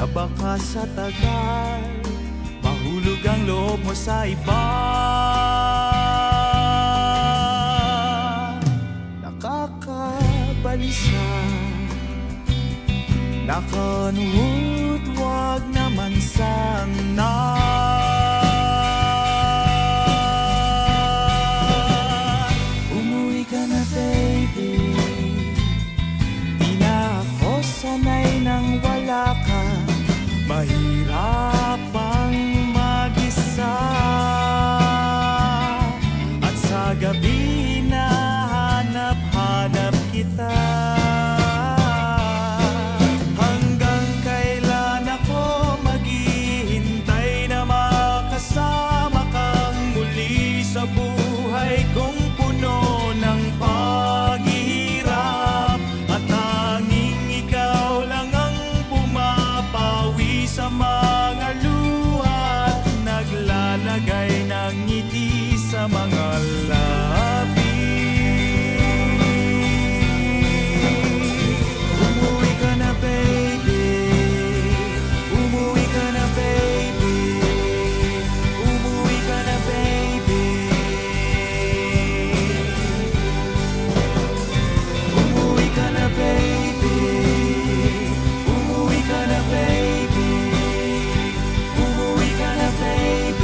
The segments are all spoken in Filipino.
na baka sa tagal mahulog ang loob mo sa iba. Nakakabalisa, nakanuot, wag naman sana. Umuwi ka na baby, di na ako sanay nang wala ka. Mahirap ang mag-isa, at sa gabi na hanap-hanap kita. Hanggang kailan ako maghihintay na makasama kang muli sa buhay kong puno ng paghihirap, at tanging ikaw lang ang pumapawi sa mga luha at naglalagay ng ngiti sa mga labi. Umuwi ka na baby, umuwi ka na baby, umuwi ka na baby. Umuwi ka na baby, umuwi ka na baby, umuwi ka na baby.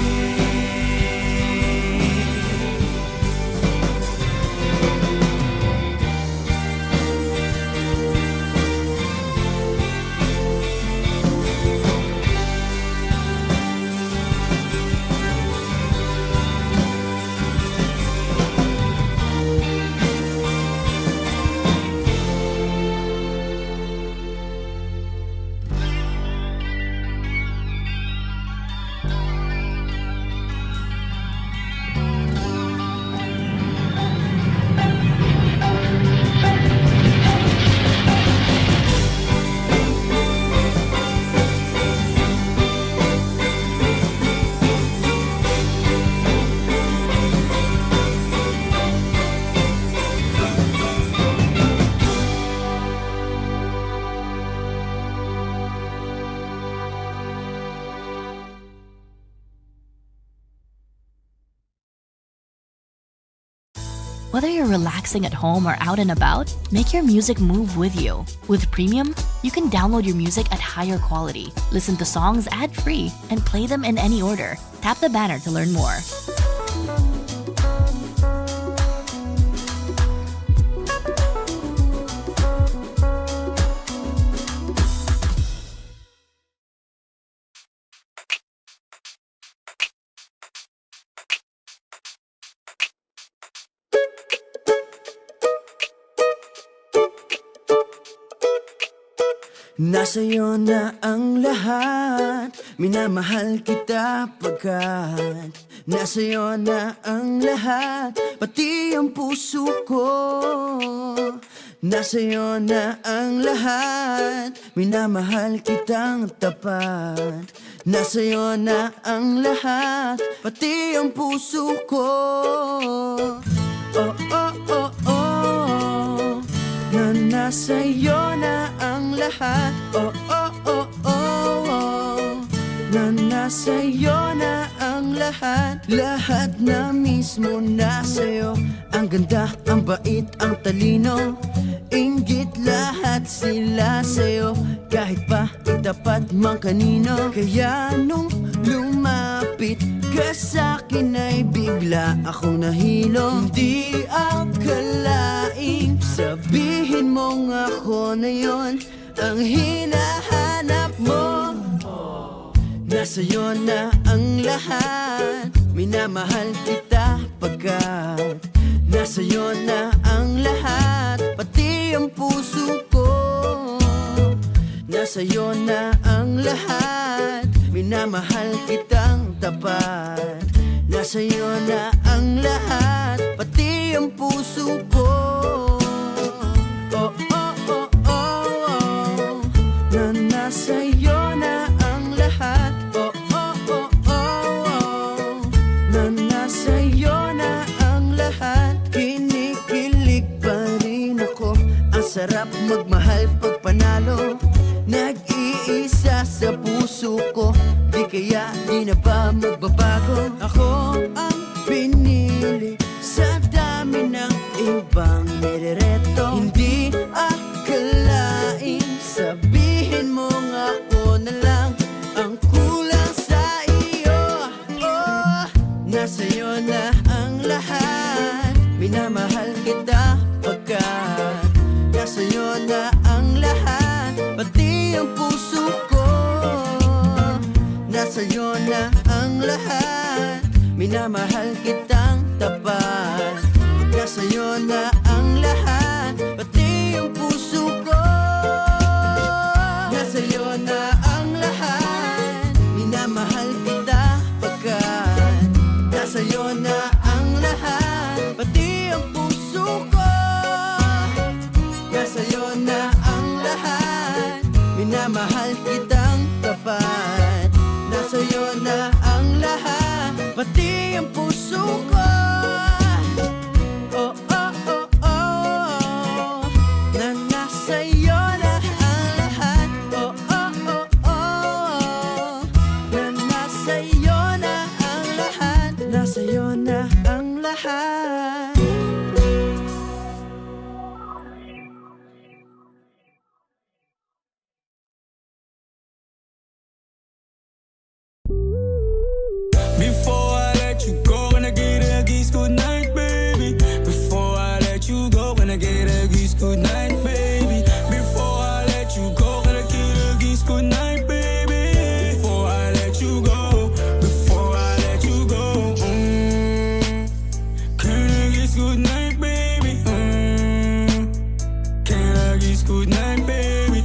Whether you're relaxing at home or out and about, make your music move with you. With Premium, you can download your music at higher quality, listen to songs ad-free, and play them in any order. Tap the banner to learn more. Nasa'yo na ang lahat, minamahal kita pagkat nasa'yo na ang lahat, pati ang puso ko. Nasa'yo na ang lahat, minamahal kitang tapat. Nasa'yo na ang lahat, pati ang puso ko. Oh, oh, oh, oh, na nasa'yo na ang lahat. Oh, oh, oh, oh, oh, na nasa'yo na ang lahat. Lahat na mismo nasa'yo. Ang ganda, ang bait, ang talino, inggit lahat sila sa'yo. Kahit pa itapat mang kanino. Kaya nung lumapit ka sa'kin ay bigla akong nahilo. Hindi akalaing sabihin mong ako na yon ang hinahanap mo. Nasa'yo na ang lahat, minamahal kita pagkat nasa'yo na ang lahat, pati ang puso ko. Nasa'yo na ang lahat, minamahal kitang tapat. Nasa'yo na ang lahat, pati ang puso ko. Oh, oh, oh, oh, oh, na nasa'yo na ang lahat. Oh, oh, oh, oh, oh, na nasa'yo na ang lahat. Kinikilig pa rin ako, ang sarap magmahal pag panalo. Nag-iisa sa puso ko, di kaya di na ba magbabago? Ako ang pinili sa dami ng ibang nirereto. Hindi akalain, sabihin mo nga ako na lang ang kulang sa iyo. Oh, nasa'yo na ang lahat, minamahal kita pagkat nasa'yo na ang lahat, pati ang puso ko. Nasa'yo na ang lahat, minamahal kitang tapat. Nasa'yo na ang lahat, pati ang puso ko. Nasa'yo na ang lahat, minamahal kita pagkat nasa'yo na ang lahat, pati ang puso ko. Nasa'yo na ang lahat, minamahal kitang tapat. Nasa'yo na ang lahat, pati ang puso ko. Oh, oh, oh, oh, na nasa'yo na ang lahat. Oh, oh, oh, oh, na nasa'yo na ang lahat. Nasa'yo na ang lahat. Before I let you go, gonna get a kiss goodnight, baby. Before I let you go, gonna get a kiss goodnight, baby. Before I let you go, gonna get a kiss goodnight, baby. Before I let you go, before I let you go, can I kiss goodnight, baby? Can I kiss goodnight, baby?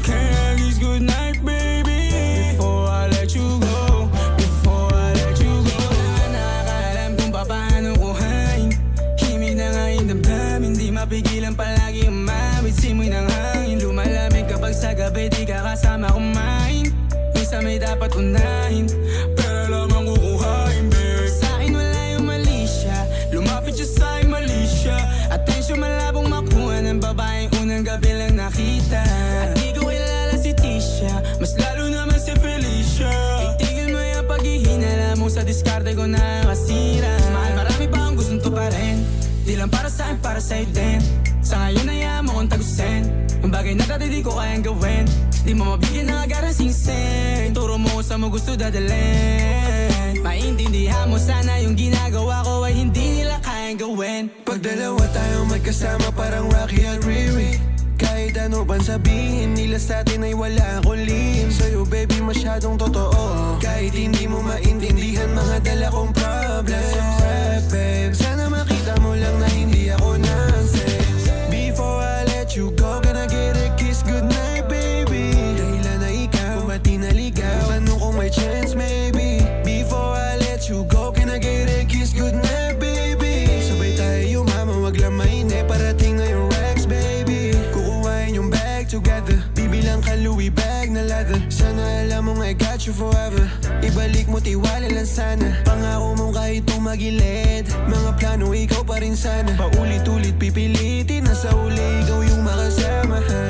Can I kiss goodnight, baby? Before I let you go, before I let you go. Wala na nakakaalam kung paano kuhain. Himig na nga yung damdamin, di mapigilan palagi umawit. Simoy ng hangin, lumalamig kapag sa gabi di ka kasama kumain. Minsan may dapat unahin, pero lamang kukuhain, babe. Sa'kin wala yung mali siya, lumapit siya sa'kin mali siya. Atensyon malabong makuha ng babaeng unang gabi lang nakita. At di ko kilala si Tisha, mas lalo naman si Felicia. Itigil mo yung paghihinala mo sa diskarte ko na kasira. Mahal, marami pa ang gustong tuparin, di lang para sa'kin, para sa'yo din. Sa ngayon hayaan mo kong tagusin ang bagay na dati di ko kayang gawin. Di mo mabigyan ng agarang singsing, turo mo kung saan mo gusto dadalhin. Maintindihan mo sana yung ginagawa ko ay hindi nila kayang gawin. Pag dalawa tayong magkasama parang Rocky at Riri, kahit ano pang sabihin nila sa atin ay wala akong lihim. Sa'yo baby masyadong totoo, kahit hindi mo maintindihan mga dala kong problems. Babe, sana makita mo lang na hindi ako nonsense. Before I let you go, gonna get a kiss goodnight, baby. Dahilan na ikaw, ba't di naligaw? Tanong kung may chance, maybe. Before I let you go, can I get a kiss goodnight, baby? Sabay tayo mama, wag lang mainip, parating na yung Rex, baby. Kukuhain yung bag together, bibilang ka Louis bag na leather. Sana alam mong I got you forever, ibalik mo tiwala lang sana. Pangako mong kahit tumagilid, mga plano ikaw pa rin sana. Paulit-ulit pipilitin, nasa uli ikaw yung makasama, ha?